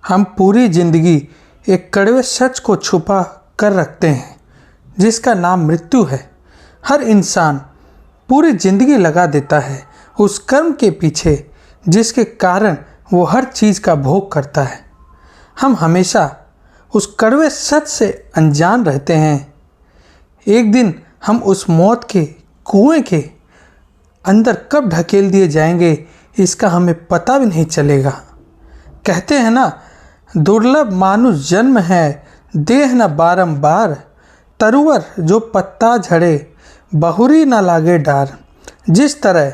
हम पूरी जिंदगी एक कड़वे सच को छुपा कर रखते हैं जिसका नाम मृत्यु है। हर इंसान पूरी जिंदगी लगा देता है उस कर्म के पीछे जिसके कारण वो हर चीज़ का भोग करता है। हम हमेशा उस कड़वे सच से अनजान रहते हैं। एक दिन हम उस मौत के कुएं के अंदर कब ढकेल दिए जाएंगे इसका हमें पता भी नहीं चलेगा। कहते हैं ना, दुर्लभ मानुष जन्म है देह न बारंबार, तरुवर जो पत्ता झड़े बहुरी न लागे डार। जिस तरह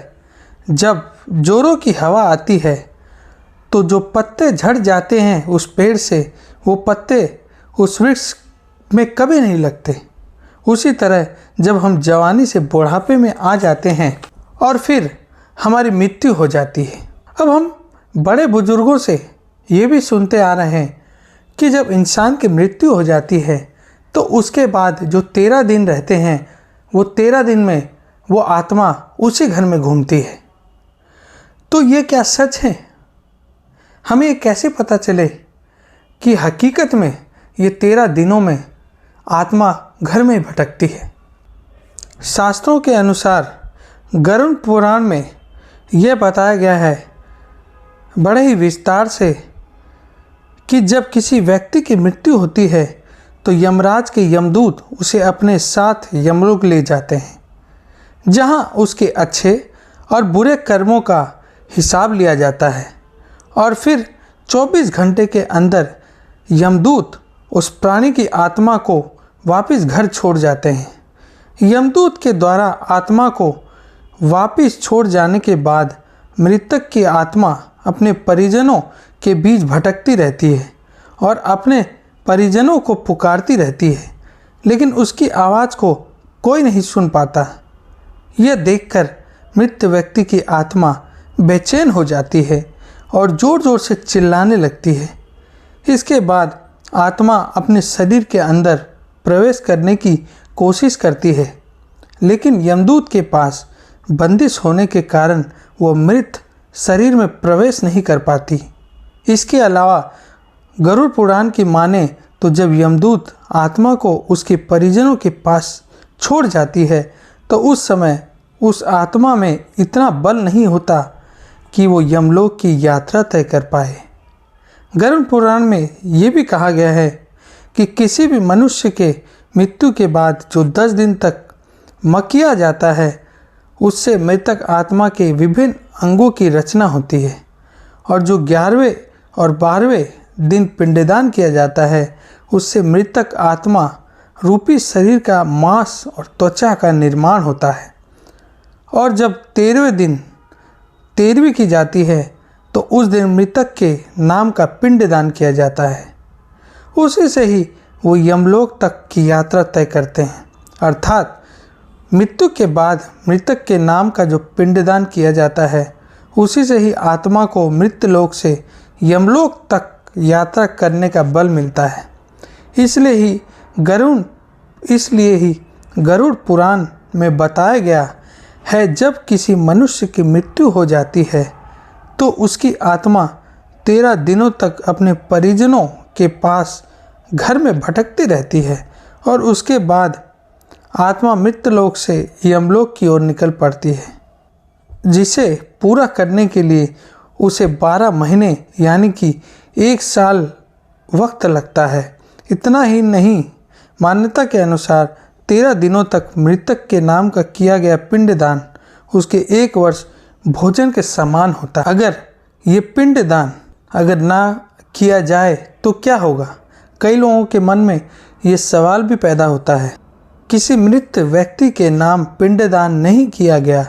जब जोरों की हवा आती है तो जो पत्ते झड़ जाते हैं उस पेड़ से, वो पत्ते उस वृक्ष में कभी नहीं लगते। उसी तरह जब हम जवानी से बुढ़ापे में आ जाते हैं और फिर हमारी मृत्यु हो जाती है। अब हम बड़े बुजुर्गों से ये भी सुनते आ रहे हैं कि जब इंसान की मृत्यु हो जाती है तो उसके बाद जो 13 दिन रहते हैं वो 13 दिन में वो आत्मा उसी घर में घूमती है। तो ये क्या सच है? हमें ये कैसे पता चले कि हकीकत में ये 13 दिनों में आत्मा घर में भटकती है? शास्त्रों के अनुसार गरुड़ पुराण में यह बताया गया है बड़े ही विस्तार से कि जब किसी व्यक्ति की मृत्यु होती है तो यमराज के यमदूत उसे अपने साथ यमलोक ले जाते हैं, जहां उसके अच्छे और बुरे कर्मों का हिसाब लिया जाता है और फिर 24 घंटे के अंदर यमदूत उस प्राणी की आत्मा को वापस घर छोड़ जाते हैं। यमदूत के द्वारा आत्मा को वापस छोड़ जाने के बाद मृतक की आत्मा अपने परिजनों के बीच भटकती रहती है और अपने परिजनों को पुकारती रहती है, लेकिन उसकी आवाज़ को कोई नहीं सुन पाता। यह देखकर मृत व्यक्ति की आत्मा बेचैन हो जाती है और ज़ोर ज़ोर से चिल्लाने लगती है। इसके बाद आत्मा अपने शरीर के अंदर प्रवेश करने की कोशिश करती है, लेकिन यमदूत के पास बंदिश होने के कारण वो मृत शरीर में प्रवेश नहीं कर पाती। इसके अलावा गरुड़ पुराण की माने तो जब यमदूत आत्मा को उसके परिजनों के पास छोड़ जाती है तो उस समय उस आत्मा में इतना बल नहीं होता कि वो यमलोक की यात्रा तय कर पाए। गरुड़ पुराण में ये भी कहा गया है कि किसी भी मनुष्य के मृत्यु के बाद जो 10 दिन तक मकिया जाता है उससे मृतक आत्मा के विभिन्न अंगों की रचना होती है, और जो 11वें और 12वें दिन पिंडदान किया जाता है उससे मृतक आत्मा रूपी शरीर का मांस और त्वचा का निर्माण होता है। और जब 13वें दिन 13वीं की जाती है तो उस दिन मृतक के नाम का पिंडदान किया जाता है। उसी से ही वो यमलोक तक की यात्रा तय करते हैं, अर्थात मृत्यु के बाद मृतक के नाम का जो पिंडदान किया जाता है उसी से ही आत्मा को मृत्यलोक से यमलोक तक यात्रा करने का बल मिलता है। इसलिए ही गरुड़ पुराण में बताया गया है जब किसी मनुष्य की मृत्यु हो जाती है तो उसकी आत्मा 13 दिनों तक अपने परिजनों के पास घर में भटकती रहती है और उसके बाद आत्मा मृत्यलोक से यमलोक की ओर निकल पड़ती है, जिसे पूरा करने के लिए उसे 12 महीने यानी कि 1 साल वक्त लगता है। इतना ही नहीं, मान्यता के अनुसार 13 दिनों तक मृतक के नाम का किया गया पिंडदान उसके 1 वर्ष भोजन के समान होता है। अगर ये पिंडदान अगर ना किया जाए तो क्या होगा? कई लोगों के मन में ये सवाल भी पैदा होता है, किसी मृत व्यक्ति के नाम पिंडदान नहीं किया गया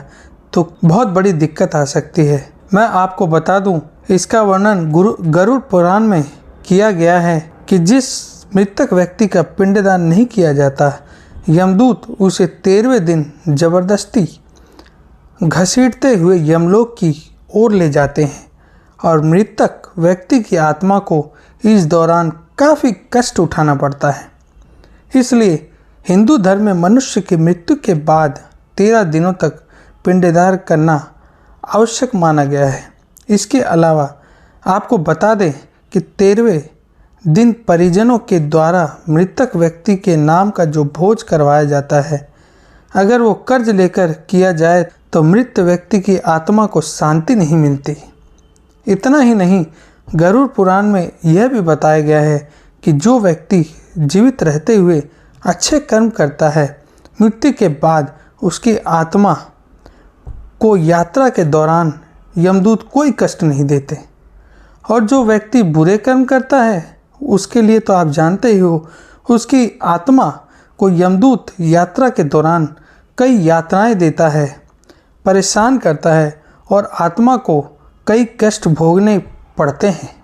तो बहुत बड़ी दिक्कत आ सकती है। मैं आपको बता दूं, इसका वर्णन गरुड़ पुराण में किया गया है कि जिस मृतक व्यक्ति का पिंडदान नहीं किया जाता, यमदूत उसे 13वें दिन जबरदस्ती घसीटते हुए यमलोक की ओर ले जाते हैं और मृतक व्यक्ति की आत्मा को इस दौरान काफ़ी कष्ट उठाना पड़ता है। इसलिए हिंदू धर्म में मनुष्य की मृत्यु के बाद 13 दिनों तक पिंडदान करना आवश्यक माना गया है। इसके अलावा आपको बता दें कि 13वें दिन परिजनों के द्वारा मृतक व्यक्ति के नाम का जो भोज करवाया जाता है, अगर वो कर्ज लेकर किया जाए तो मृत व्यक्ति की आत्मा को शांति नहीं मिलती। इतना ही नहीं, गरुड़ पुराण में यह भी बताया गया है कि जो व्यक्ति जीवित रहते हुए अच्छे कर्म करता है, मृत्यु के बाद उसकी आत्मा को यात्रा के दौरान यमदूत कोई कष्ट नहीं देते। और जो व्यक्ति बुरे कर्म करता है उसके लिए तो आप जानते ही हो, उसकी आत्मा को यमदूत यात्रा के दौरान कई यातनाएं देता है, परेशान करता है और आत्मा को कई कष्ट भोगने पड़ते हैं।